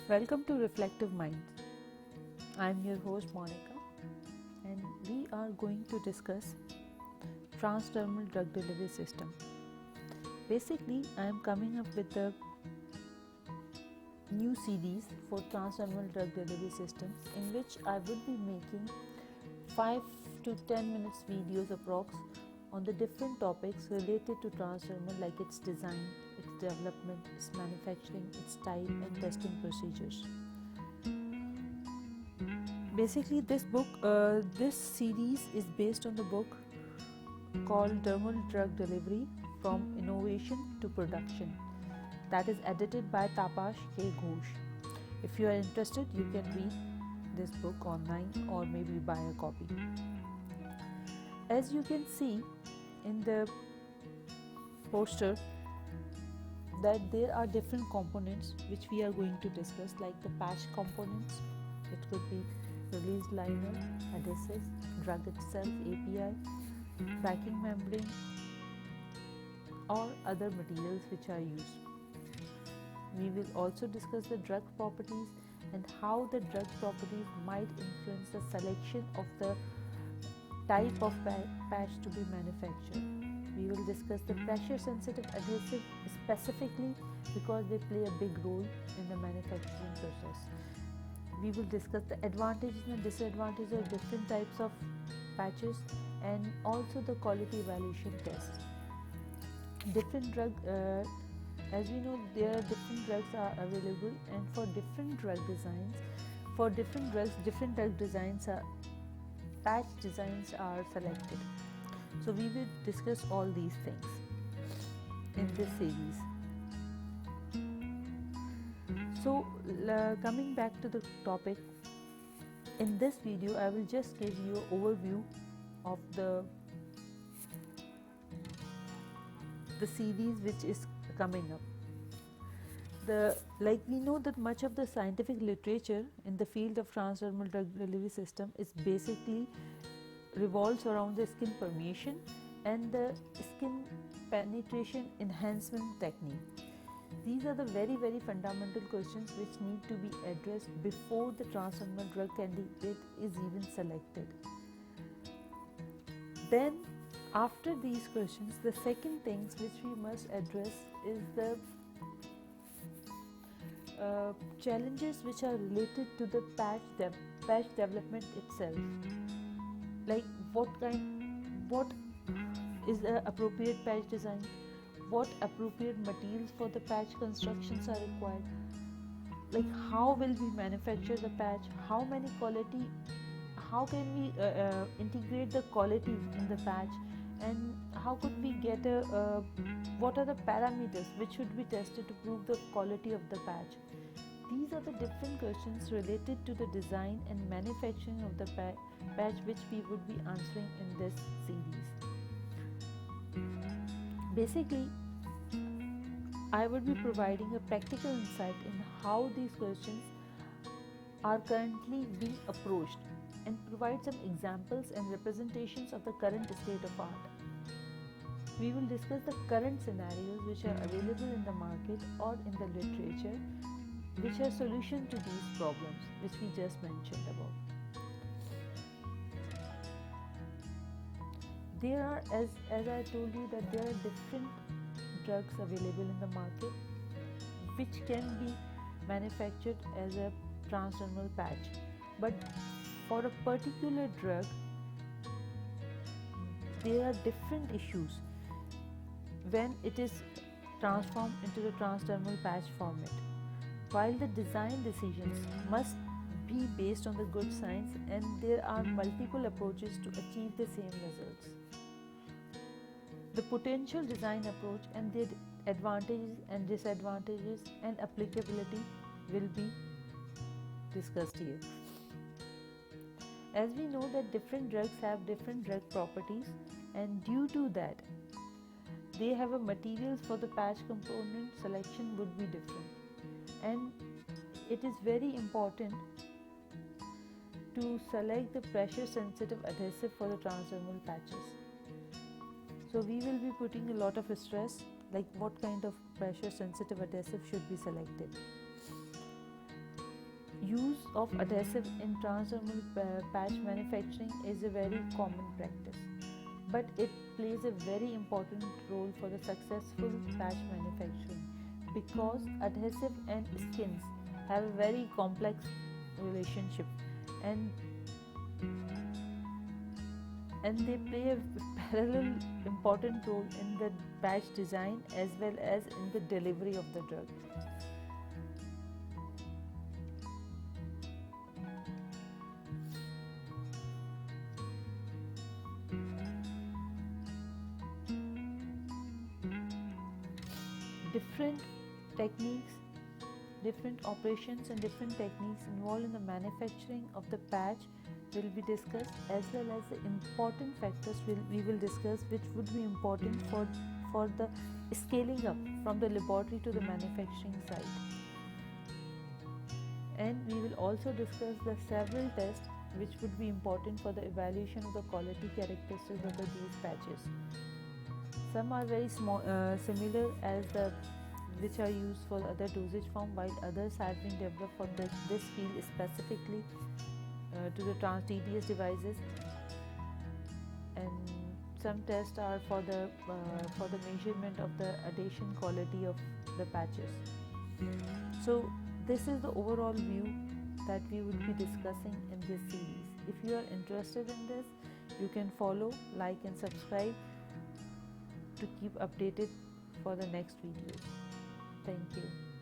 Welcome to Reflective Minds. I'm your host Monica, and we are going to discuss transdermal drug delivery system. Basically, I am coming up with the new series for transdermal drug delivery systems in which I would be making 5 to 10 minutes videos approx on the different topics related to transdermal, like its design, its development, its manufacturing, its type and testing procedures. Basically, this series is based on the book called Dermal Drug Delivery from Innovation to Production, that is edited by Tapash K. Ghosh. If you are interested, you can read this book online or maybe buy a copy. As you can see in the poster, that there are different components which we are going to discuss, like the patch components. It could be released liner, adhesives, drug itself, API, packing membrane, or other materials which are used. We will also discuss the drug properties and how the drug properties might influence the selection of the type of patch to be manufactured. We will discuss the pressure sensitive adhesive specifically because they play a big role in the manufacturing process. We will discuss the advantages and disadvantages of different types of patches and also the quality evaluation test. Different as we know, there are different drugs are available, and for different drug designs, for different drugs, different drug designs are patch designs are selected. So we will discuss all these things in this series. So coming back to the topic, in this video I will just give you an overview of the series which is coming up. Like we know that much of the scientific literature in the field of transdermal drug delivery system is basically revolves around the skin permeation and the skin penetration enhancement technique. These are the very fundamental questions which need to be addressed before the transdermal drug candidate is even selected. Then after these questions, the second things which we must address is the challenges which are related to the patch development itself, like what is the appropriate patch design, what appropriate materials for the patch constructions are required, like how will we manufacture the patch, how can we integrate the quality in the patch, and how could we get what are the parameters which should be tested to prove the quality of the patch. These are the different questions related to the design and manufacturing of the patch which we would be answering in this series. Basically, I would be providing a practical insight in how these questions are currently being approached and provide some examples and representations of the current state of art. We will discuss the current scenarios which are available in the market or in the literature which are solution to these problems which we just mentioned above. There are, as I told you, that there are different drugs available in the market which can be manufactured as a transdermal patch, but for a particular drug there are different issues when it is transformed into the transdermal patch format. While the design decisions must be based on the good science, and there are multiple approaches to achieve the same results, the potential design approach and their advantages and disadvantages and applicability will be discussed here. As we know that different drugs have different drug properties, and due to that they have a materials for the patch component selection would be different, and it is very important to select the pressure sensitive adhesive for the transdermal patches. So we will be putting a lot of stress, like what kind of pressure sensitive adhesive should be selected. use of adhesive in transdermal patch manufacturing is a very common practice, but it plays a very important role for the successful patch manufacturing because adhesive and skins have a very complex relationship, and they play a parallel important role in the patch design as well as in the delivery of the drug. Different techniques, different operations and different techniques involved in the manufacturing of the patch will be discussed, as well as the important factors we will discuss which would be important for the scaling up from the laboratory to the manufacturing site. And we will also discuss the several tests which would be important for the evaluation of the quality characteristics of these patches. Some are very similar as the which are used for other dosage form, while others have been developed for this field specifically to the trans-TDS devices, and some tests are for the measurement of the adhesion quality of the patches. So this is the overall view that we will be discussing in this series. If you are interested in this, you can follow, like and subscribe to keep updated for the next videos. Thank you.